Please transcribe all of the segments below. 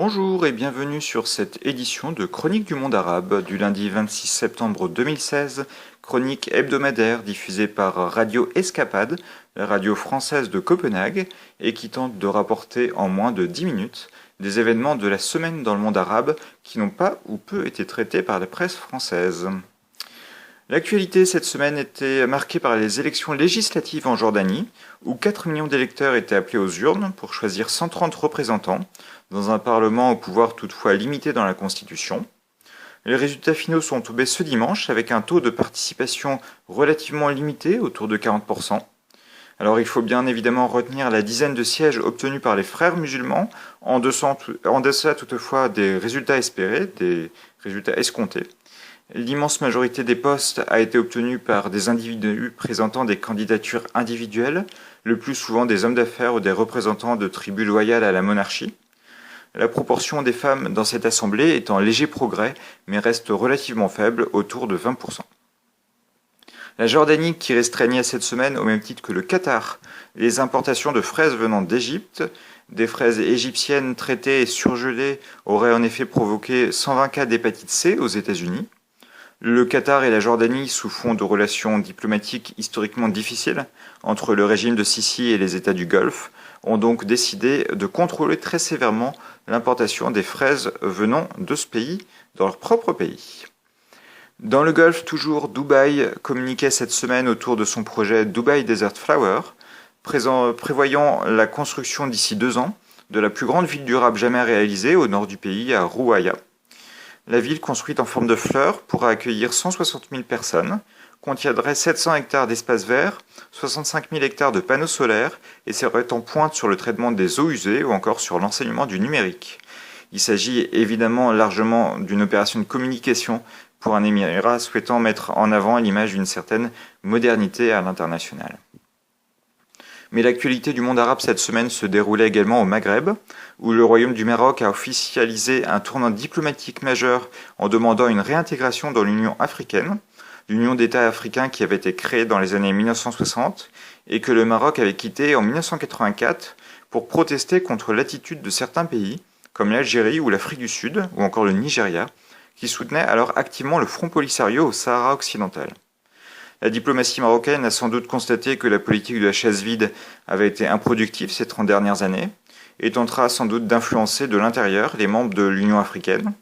Bonjour et bienvenue sur cette édition de Chronique du monde arabe du lundi 26 septembre 2016, chronique hebdomadaire diffusée par Radio Escapade, la radio française de Copenhague, et qui tente de rapporter en moins de 10 minutes des événements de la semaine dans le monde arabe qui n'ont pas ou peu été traités par la presse française. L'actualité cette semaine était marquée par les élections législatives en Jordanie, où 4 millions d'électeurs étaient appelés aux urnes pour choisir 130 représentants, dans un parlement au pouvoir toutefois limité dans la Constitution. Les résultats finaux sont tombés ce dimanche avec un taux de participation relativement limité, autour de 40%. Alors il faut bien évidemment retenir la dizaine de sièges obtenus par les frères musulmans, en deçà toutefois des résultats espérés, des résultats escomptés. L'immense majorité des postes a été obtenue par des individus présentant des candidatures individuelles, le plus souvent des hommes d'affaires ou des représentants de tribus loyales à la monarchie. La proportion des femmes dans cette assemblée est en léger progrès, mais reste relativement faible, autour de 20%. La Jordanie, qui restreignait cette semaine, au même titre que le Qatar, les importations de fraises venant d'Égypte, des fraises égyptiennes traitées et surgelées auraient en effet provoqué 120 cas d'hépatite C aux États-Unis. Le Qatar et la Jordanie, sous fond de relations diplomatiques historiquement difficiles entre le régime de Sisi et les États du Golfe, ont donc décidé de contrôler très sévèrement l'importation des fraises venant de ce pays dans leur propre pays. Dans le Golfe, toujours, Dubaï communiquait cette semaine autour de son projet Dubai Desert Flower, prévoyant la construction d'ici 2 ans de la plus grande ville durable jamais réalisée au nord du pays, à Rouaya. La ville, construite en forme de fleurs, pourra accueillir 160 000 personnes, contiendrait 700 hectares d'espaces verts, 65 000 hectares de panneaux solaires et serait en pointe sur le traitement des eaux usées ou encore sur l'enseignement du numérique. Il s'agit évidemment largement d'une opération de communication pour un émirat souhaitant mettre en avant l'image d'une certaine modernité à l'international. Mais l'actualité du monde arabe cette semaine se déroulait également au Maghreb, où le Royaume du Maroc a officialisé un tournant diplomatique majeur en demandant une réintégration dans l'Union africaine, l'Union d'États africains qui avait été créée dans les années 1960 et que le Maroc avait quitté en 1984 pour protester contre l'attitude de certains pays, comme l'Algérie ou l'Afrique du Sud, ou encore le Nigeria, qui soutenaient alors activement le Front Polisario au Sahara occidental. La diplomatie marocaine a sans doute constaté que la politique de la chaise vide avait été improductive ces 30 dernières années et tentera sans doute d'influencer de l'intérieur les membres de l'Union africaine.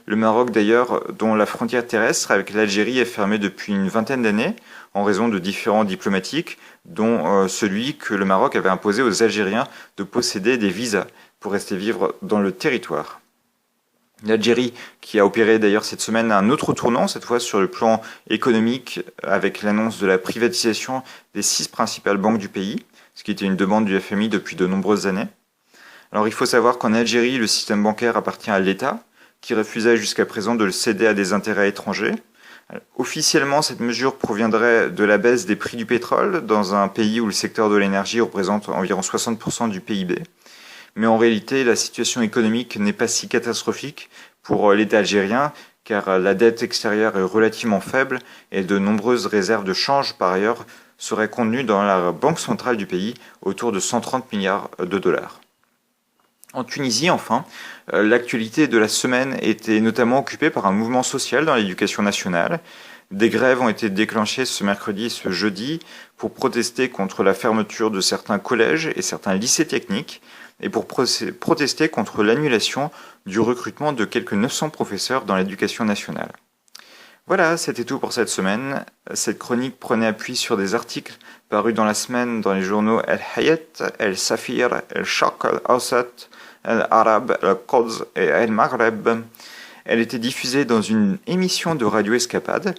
Le Maroc d'ailleurs, dont la frontière terrestre avec l'Algérie est fermée depuis une vingtaine d'années en raison de différends diplomatiques, dont celui que le Maroc avait imposé aux Algériens de posséder des visas pour rester vivre dans le territoire. L'Algérie, qui a opéré d'ailleurs cette semaine un autre tournant, cette fois sur le plan économique, avec l'annonce de la privatisation des 6 principales banques du pays, ce qui était une demande du FMI depuis de nombreuses années. Alors il faut savoir qu'en Algérie, le système bancaire appartient à l'État, qui refusait jusqu'à présent de le céder à des intérêts étrangers. Officiellement, cette mesure proviendrait de la baisse des prix du pétrole, dans un pays où le secteur de l'énergie représente environ 60% du PIB. Mais en réalité, la situation économique n'est pas si catastrophique pour l'État algérien, car la dette extérieure est relativement faible et de nombreuses réserves de change, par ailleurs, seraient contenues dans la banque centrale du pays, autour de 130 milliards de dollars. En Tunisie, enfin, l'actualité de la semaine était notamment occupée par un mouvement social dans l'éducation nationale. Des grèves ont été déclenchées ce mercredi et ce jeudi pour protester contre la fermeture de certains collèges et certains lycées techniques, et pour protester contre l'annulation du recrutement de quelques 900 professeurs dans l'éducation nationale. Voilà, c'était tout pour cette semaine. Cette chronique prenait appui sur des articles parus dans la semaine dans les journaux El Hayat, El Safir, El Sharq Al-Awsat, El Arab, El Quds et El Maghreb. Elle était diffusée dans une émission de Radio Escapade,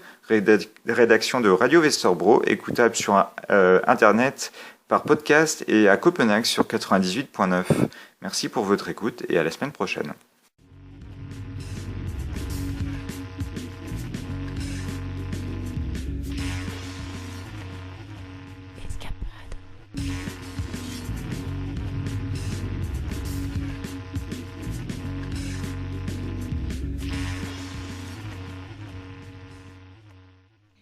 rédaction de Radio Westerbro, écoutable sur Internet par podcast et à Copenhague sur 98.9. Merci pour votre écoute et à la semaine prochaine.